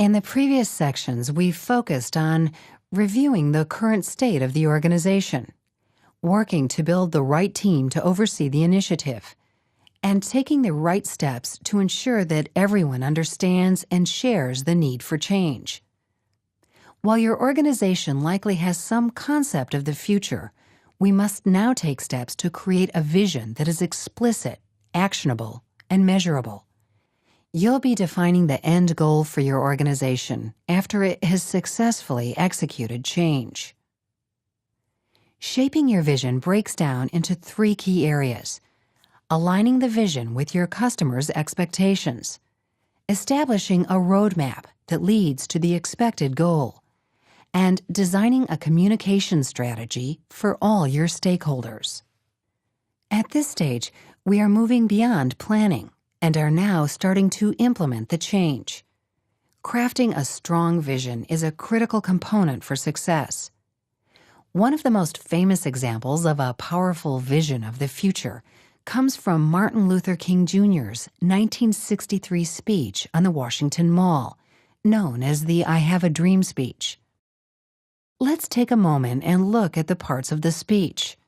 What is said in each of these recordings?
In the previous sections, we focused on reviewing the current state of the organization, working to build the right team to oversee the initiative, and taking the right steps to ensure that everyone understands and shares the need for change. While your organization likely has some concept of the future, we must now take steps to create a vision that is explicit, actionable, and measurable. You'll be defining the end goal for your organization after it has successfully executed change. Shaping your vision breaks down into 3 key areas: aligning the vision with your customers' expectations, establishing a roadmap that leads to the expected goal, and designing a communication strategy for all your stakeholders. At this stage, we are moving beyond planning and are now starting to implement the change. Crafting a strong vision is a critical component for success. One of the most famous examples of a powerful vision of the future comes from Martin Luther King Jr.'s 1963 speech on the Washington Mall, known as the I Have a Dream speech. Let's take a moment and look at the parts of the speech.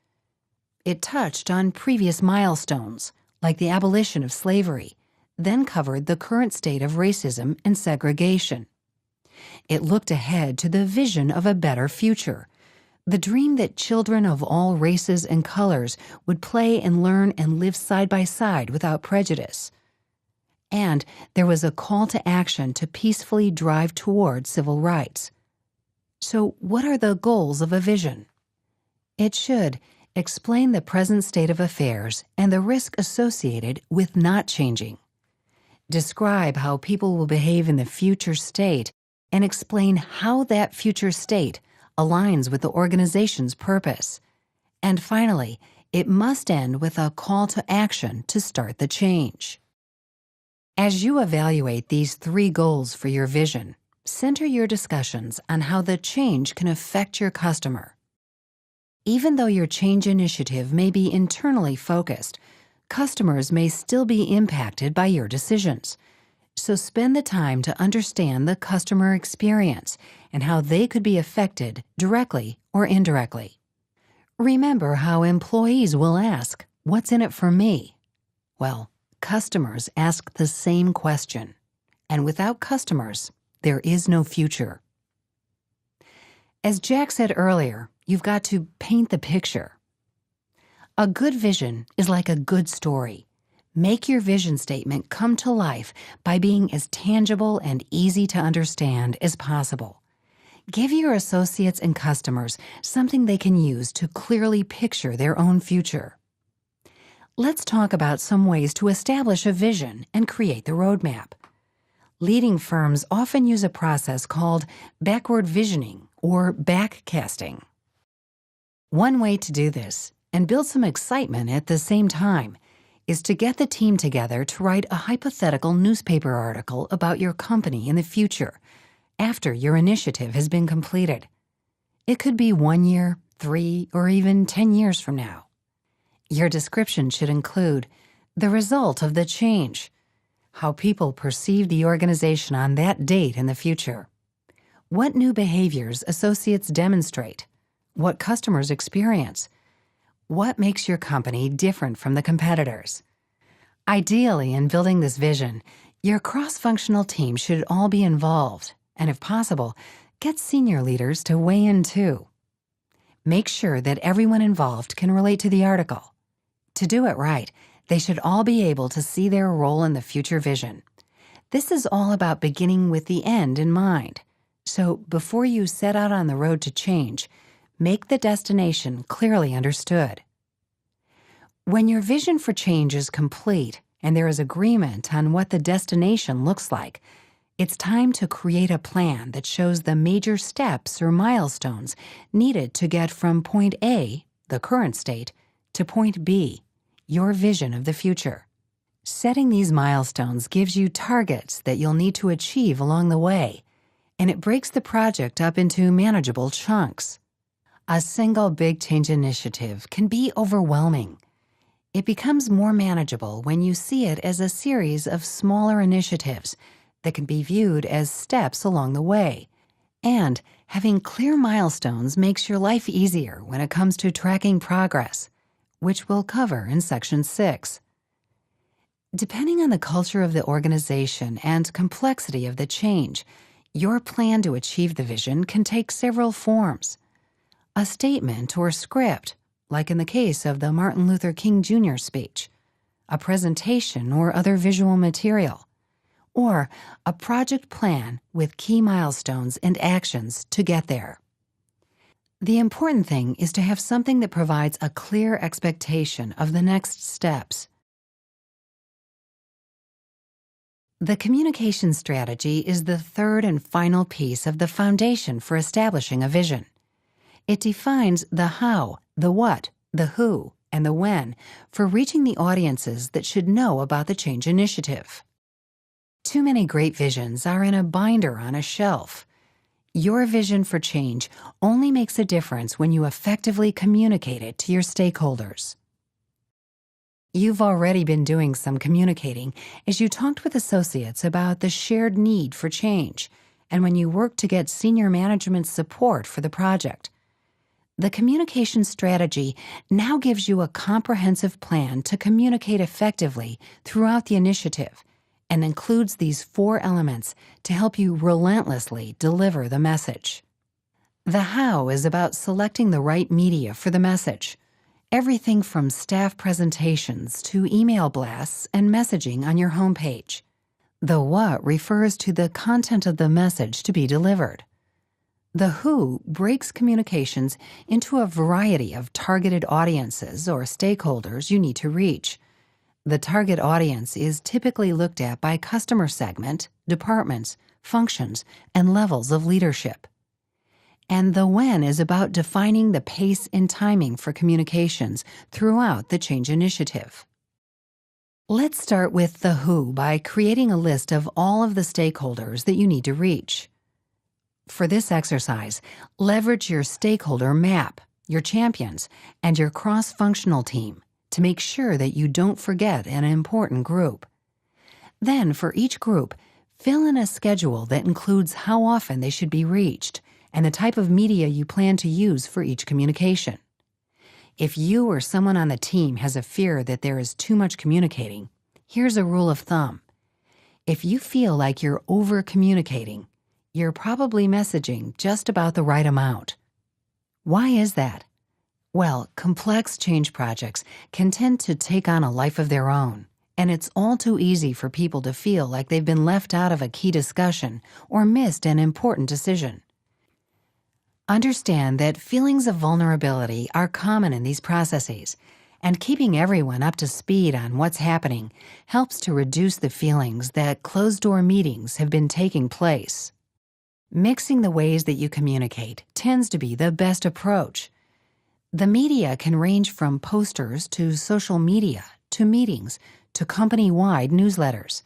It touched on previous milestones, like the abolition of slavery, then covered the current state of racism and segregation. It looked ahead to the vision of a better future, the dream that children of all races and colors would play and learn and live side by side without prejudice. And there was a call to action to peacefully drive toward civil rights. So, what are the goals of a vision? It should explain the present state of affairs and the risk associated with not changing. Describe how people will behave in the future state and explain how that future state aligns with the organization's purpose. And finally, it must end with a call to action to start the change. As you evaluate these 3 goals for your vision, center your discussions on how the change can affect your customer. Even though your change initiative may be internally focused, customers may still be impacted by your decisions. So spend the time to understand the customer experience and how they could be affected directly or indirectly. Remember how employees will ask, "What's in it for me?" Well, customers ask the same question. And without customers, there is no future. As Jack said earlier, you've got to paint the picture. A good vision is like a good story. Make your vision statement come to life by being as tangible and easy to understand as possible. Give your associates and customers something they can use to clearly picture their own future. Let's talk about some ways to establish a vision and create the roadmap. Leading firms often use a process called backward visioning or backcasting. One way to do this, and build some excitement at the same time, is to get the team together to write a hypothetical newspaper article about your company in the future, after your initiative has been completed. It could be 1 year, 3, or even 10 years from now. Your description should include the result of the change, how people perceive the organization on that date in the future, what new behaviors associates demonstrate, what customers experience, what makes your company different from the competitors. Ideally, in building this vision, your cross-functional team should all be involved, and if possible, get senior leaders to weigh in too. Make sure that everyone involved can relate to the article. To do it right, they should all be able to see their role in the future vision. This is all about beginning with the end in mind. So before you set out on the road to change, make the destination clearly understood. When your vision for change is complete and there is agreement on what the destination looks like, it's time to create a plan that shows the major steps or milestones needed to get from point A, the current state, to point B, your vision of the future. Setting these milestones gives you targets that you'll need to achieve along the way, and it breaks the project up into manageable chunks. A single big change initiative can be overwhelming. It becomes more manageable when you see it as a series of smaller initiatives that can be viewed as steps along the way. And having clear milestones makes your life easier when it comes to tracking progress, which we'll cover in Section 6. Depending on the culture of the organization and complexity of the change, your plan to achieve the vision can take several forms. A statement or script, like in the case of the Martin Luther King Jr. speech, a presentation or other visual material, or a project plan with key milestones and actions to get there. The important thing is to have something that provides a clear expectation of the next steps. The communication strategy is the third and final piece of the foundation for establishing a vision. It defines the how, the what, the who, and the when for reaching the audiences that should know about the change initiative. Too many great visions are in a binder on a shelf. Your vision for change only makes a difference when you effectively communicate it to your stakeholders. You've already been doing some communicating as you talked with associates about the shared need for change and when you worked to get senior management's support for the project. The communication strategy now gives you a comprehensive plan to communicate effectively throughout the initiative and includes these 4 elements to help you relentlessly deliver the message. The how is about selecting the right media for the message. Everything from staff presentations to email blasts and messaging on your homepage. The what refers to the content of the message to be delivered. The who breaks communications into a variety of targeted audiences or stakeholders you need to reach. The target audience is typically looked at by customer segment, departments, functions, and levels of leadership. And the when is about defining the pace and timing for communications throughout the change initiative. Let's start with the who by creating a list of all of the stakeholders that you need to reach. For this exercise, leverage your stakeholder map, your champions, and your cross-functional team to make sure that you don't forget an important group. Then, for each group, fill in a schedule that includes how often they should be reached and the type of media you plan to use for each communication. If you or someone on the team has a fear that there is too much communicating, here's a rule of thumb. If you feel like you're over-communicating, you're probably messaging just about the right amount. Why is that? Well, complex change projects can tend to take on a life of their own, and it's all too easy for people to feel like they've been left out of a key discussion or missed an important decision. Understand that feelings of vulnerability are common in these processes, and keeping everyone up to speed on what's happening helps to reduce the feelings that closed-door meetings have been taking place. Mixing the ways that you communicate tends to be the best approach. The media can range from posters to social media to meetings to company-wide newsletters.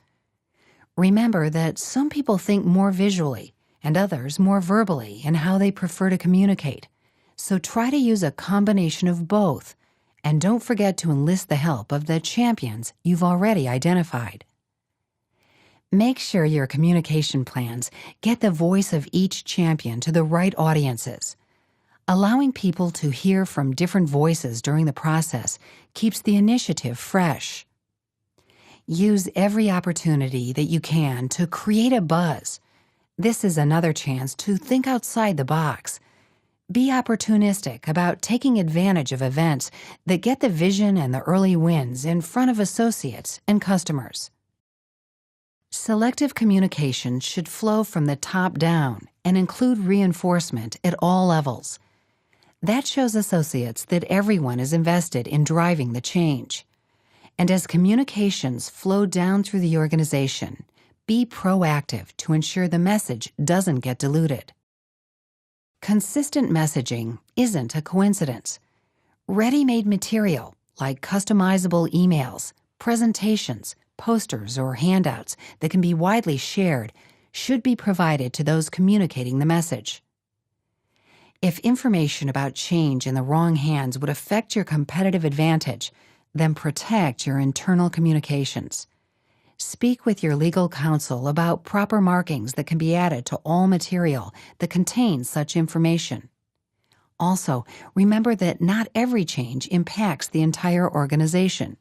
Remember that some people think more visually and others more verbally in how they prefer to communicate, so try to use a combination of both, and don't forget to enlist the help of the champions you've already identified. Make sure your communication plans get the voice of each champion to the right audiences. Allowing people to hear from different voices during the process keeps the initiative fresh. Use every opportunity that you can to create a buzz. This is another chance to think outside the box. Be opportunistic about taking advantage of events that get the vision and the early wins in front of associates and customers. Selective communication should flow from the top down and include reinforcement at all levels. That shows associates that everyone is invested in driving the change. And as communications flow down through the organization, be proactive to ensure the message doesn't get diluted. Consistent messaging isn't a coincidence. Ready-made material, like customizable emails, presentations, posters, or handouts that can be widely shared, should be provided to those communicating the message. If information about change in the wrong hands would affect your competitive advantage, then protect your internal communications. Speak with your legal counsel about proper markings that can be added to all material that contains such information. Also, remember that not every change impacts the entire organization.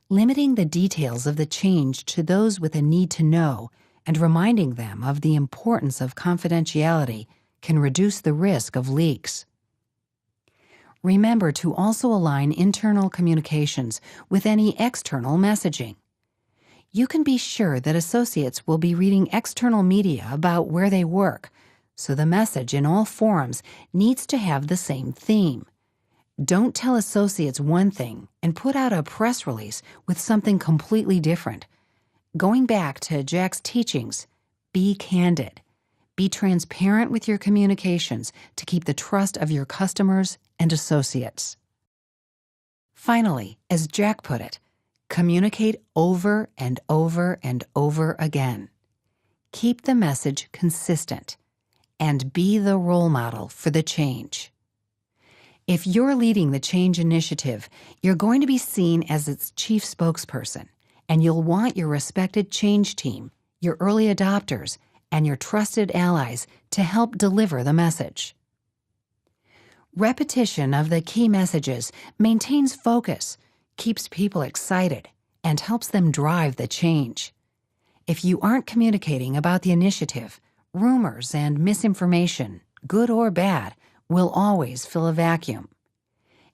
Limiting the details of the change to those with a need to know and reminding them of the importance of confidentiality can reduce the risk of leaks. Remember to also align internal communications with any external messaging. You can be sure that associates will be reading external media about where they work, so the message in all forums needs to have the same theme. Don't tell associates one thing and put out a press release with something completely different. Going back to Jack's teachings, be candid. Be transparent with your communications to keep the trust of your customers and associates. Finally, as Jack put it, communicate over and over and over again. Keep the message consistent and be the role model for the change. If you're leading the change initiative, you're going to be seen as its chief spokesperson, and you'll want your respected change team, your early adopters, and your trusted allies to help deliver the message. Repetition of the key messages maintains focus, keeps people excited, and helps them drive the change. If you aren't communicating about the initiative, rumors and misinformation, good or bad, will always fill a vacuum.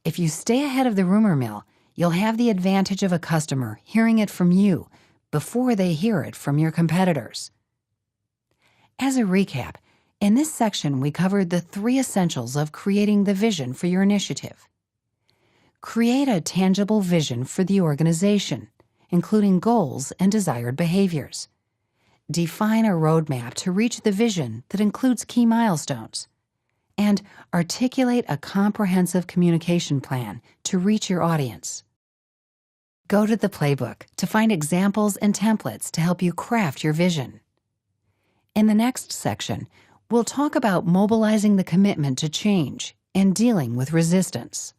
If you stay ahead of the rumor mill, you'll have the advantage of a customer hearing it from you before they hear it from your competitors. As a recap, in this section we covered the 3 essentials of creating the vision for your initiative. Create a tangible vision for the organization, including goals and desired behaviors. Define a roadmap to reach the vision that includes key milestones. And articulate a comprehensive communication plan to reach your audience. Go to the playbook to find examples and templates to help you craft your vision. In the next section, we'll talk about mobilizing the commitment to change and dealing with resistance.